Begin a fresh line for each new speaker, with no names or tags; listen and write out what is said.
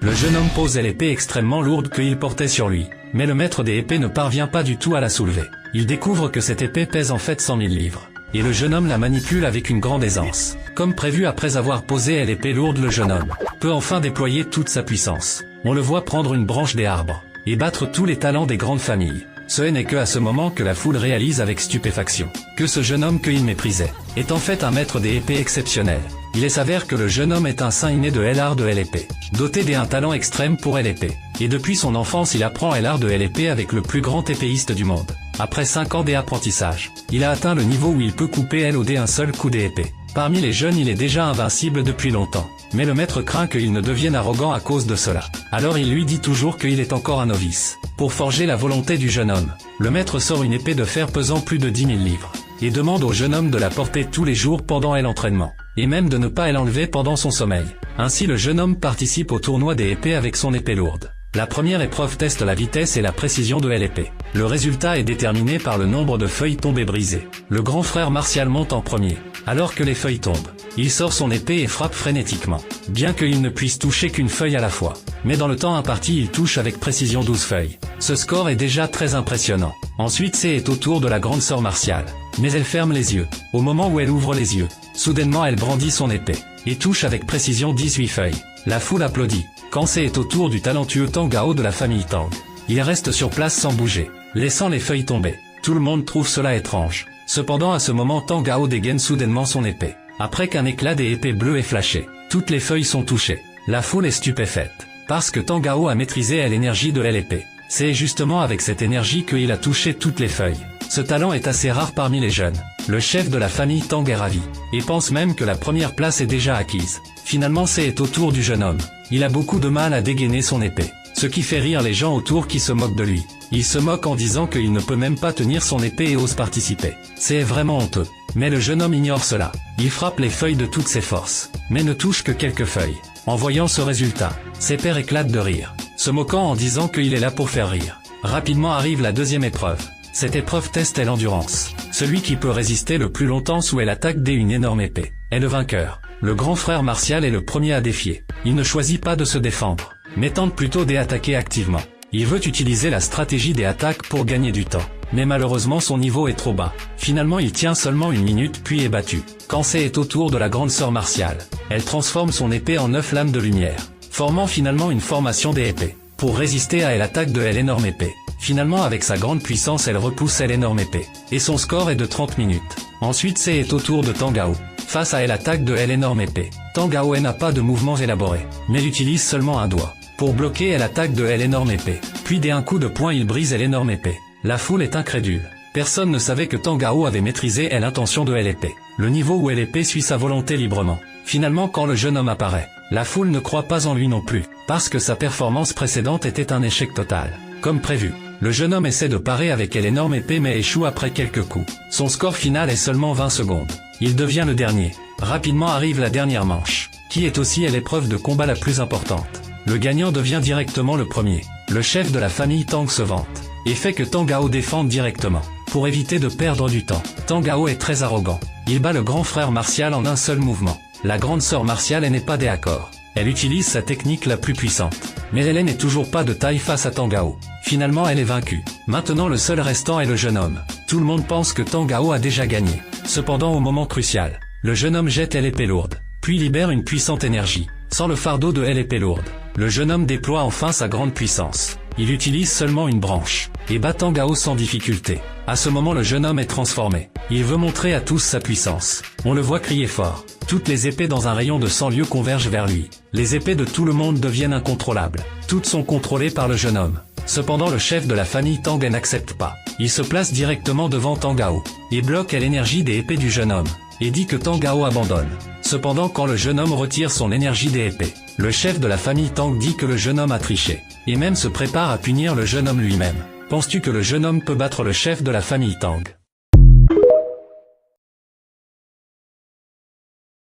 Le jeune homme pose l'épée extrêmement lourde qu'il portait sur lui, mais le maître des épées ne parvient pas du tout à la soulever. Il découvre que cette épée pèse en fait 100 000 livres. Et le jeune homme la manipule avec une grande aisance. Comme prévu après avoir posé l'épée lourde, le jeune homme peut enfin déployer toute sa puissance. On le voit prendre une branche des arbres et battre tous les talents des grandes familles. Ce n'est que à ce moment que la foule réalise avec stupéfaction que ce jeune homme qu'il méprisait est en fait un maître des épées exceptionnel. Il s'avère que le jeune homme est un saint inné de l'art de l'épée, doté d'un talent extrême pour l'épée. Et depuis son enfance il apprend l'art de l'épée avec le plus grand épéiste du monde. Après 5 ans d'apprentissage, il a atteint le niveau où il peut couper LOD un seul coup d'épée. Parmi les jeunes il est déjà invincible depuis longtemps. Mais le maître craint qu'il ne devienne arrogant à cause de cela. Alors il lui dit toujours qu'il est encore un novice. Pour forger la volonté du jeune homme, le maître sort une épée de fer pesant plus de 10 000 livres. Et demande au jeune homme de la porter tous les jours pendant l'entraînement. Et même de ne pas l'enlever pendant son sommeil. Ainsi le jeune homme participe au tournoi des épées avec son épée lourde. La première épreuve teste la vitesse et la précision de l'épée. Le résultat est déterminé par le nombre de feuilles tombées brisées. Le grand frère Martial monte en premier. Alors que les feuilles tombent, il sort son épée et frappe frénétiquement. Bien qu'il ne puisse toucher qu'une feuille à la fois. Mais dans le temps imparti il touche avec précision 12 feuilles. Ce score est déjà très impressionnant. Ensuite c'est au tour de la grande sœur Martial. Mais elle ferme les yeux. Au moment où elle ouvre les yeux, soudainement elle brandit son épée. Et touche avec précision 18 feuilles. La foule applaudit. Quand c'est au tour du talentueux Tang Gao de la famille Tang. Il reste sur place sans bouger, laissant les feuilles tomber. Tout le monde trouve cela étrange. Cependant à ce moment Tang Gao dégaine soudainement son épée. Après qu'un éclat des épées bleues ait flashé, toutes les feuilles sont touchées. La foule est stupéfaite. Parce que Tang Gao a maîtrisé l'énergie de l'épée. C'est justement avec cette énergie qu'il a touché toutes les feuilles. Ce talent est assez rare parmi les jeunes. Le chef de la famille Tang est ravi, et pense même que la première place est déjà acquise. Finalement c'est au tour du jeune homme. Il a beaucoup de mal à dégainer son épée, ce qui fait rire les gens autour qui se moquent de lui. Il se moque en disant qu'il ne peut même pas tenir son épée et ose participer. C'est vraiment honteux. Mais le jeune homme ignore cela. Il frappe les feuilles de toutes ses forces, mais ne touche que quelques feuilles. En voyant ce résultat, ses pairs éclatent de rire, se moquant en disant qu'il est là pour faire rire. Rapidement arrive la deuxième épreuve. Cette épreuve teste l'endurance. Celui qui peut résister le plus longtemps sous l'attaque d'une énorme épée est le vainqueur. Le grand frère Martial est le premier à défier. Il ne choisit pas de se défendre, mais tente plutôt d'attaquer activement. Il veut utiliser la stratégie des attaques pour gagner du temps. Mais malheureusement son niveau est trop bas. Finalement il tient seulement 1 minute puis est battu. Quand c'est au tour de la grande sœur Martial, elle transforme son épée en 9 lames de lumière, formant finalement une formation des épées. Pour résister à l'attaque de l'énorme épée. Finalement avec sa grande puissance elle repousse l'énorme épée. Et son score est de 30 minutes. Ensuite c'est au tour de Tang Gao. Face à l'attaque de l'énorme épée, Tang Gao n'a pas de mouvements élaborés, mais il utilise seulement un doigt pour bloquer l'attaque de l'énorme épée. Puis d'un coup de poing il brise l'énorme épée. La foule est incrédule. Personne ne savait que Tang Gao avait maîtrisé l'intention de l'épée. Le niveau où l'épée suit sa volonté librement. Finalement quand le jeune homme apparaît, la foule ne croit pas en lui non plus, parce que sa performance précédente était un échec total. Comme prévu, le jeune homme essaie de parer avec l'énorme épée mais échoue après quelques coups. Son score final est seulement 20 secondes. Il devient le dernier. Rapidement arrive la dernière manche, qui est aussi l'épreuve de combat la plus importante. Le gagnant devient directement le premier. Le chef de la famille Tang se vante, et fait que Tang Gao défende directement, pour éviter de perdre du temps. Tang Gao est très arrogant. Il bat le grand frère Martial en un seul mouvement. La grande sœur Martial n'est pas d'accord. Elle utilise sa technique la plus puissante. Mais elle n'est toujours pas de taille face à Tang Gao. Finalement elle est vaincue. Maintenant le seul restant est le jeune homme. Tout le monde pense que Tang Gao a déjà gagné. Cependant au moment crucial, le jeune homme jette l'épée lourde, puis libère une puissante énergie. Sans le fardeau de l'épée lourde, le jeune homme déploie enfin sa grande puissance. Il utilise seulement une branche, et bat Tang Gao sans difficulté. À ce moment le jeune homme est transformé. Il veut montrer à tous sa puissance. On le voit crier fort. Toutes les épées dans un rayon de 100 lieues convergent vers lui. Les épées de tout le monde deviennent incontrôlables. Toutes sont contrôlées par le jeune homme. Cependant le chef de la famille Tang n'accepte pas. Il se place directement devant Tang Gao, et bloque l'énergie des épées du jeune homme, et dit que Tang Gao abandonne. Cependant quand le jeune homme retire son énergie des épées, le chef de la famille Tang dit que le jeune homme a triché, et même se prépare à punir le jeune homme lui-même. Penses-tu que le jeune homme peut battre le chef de la famille Tang?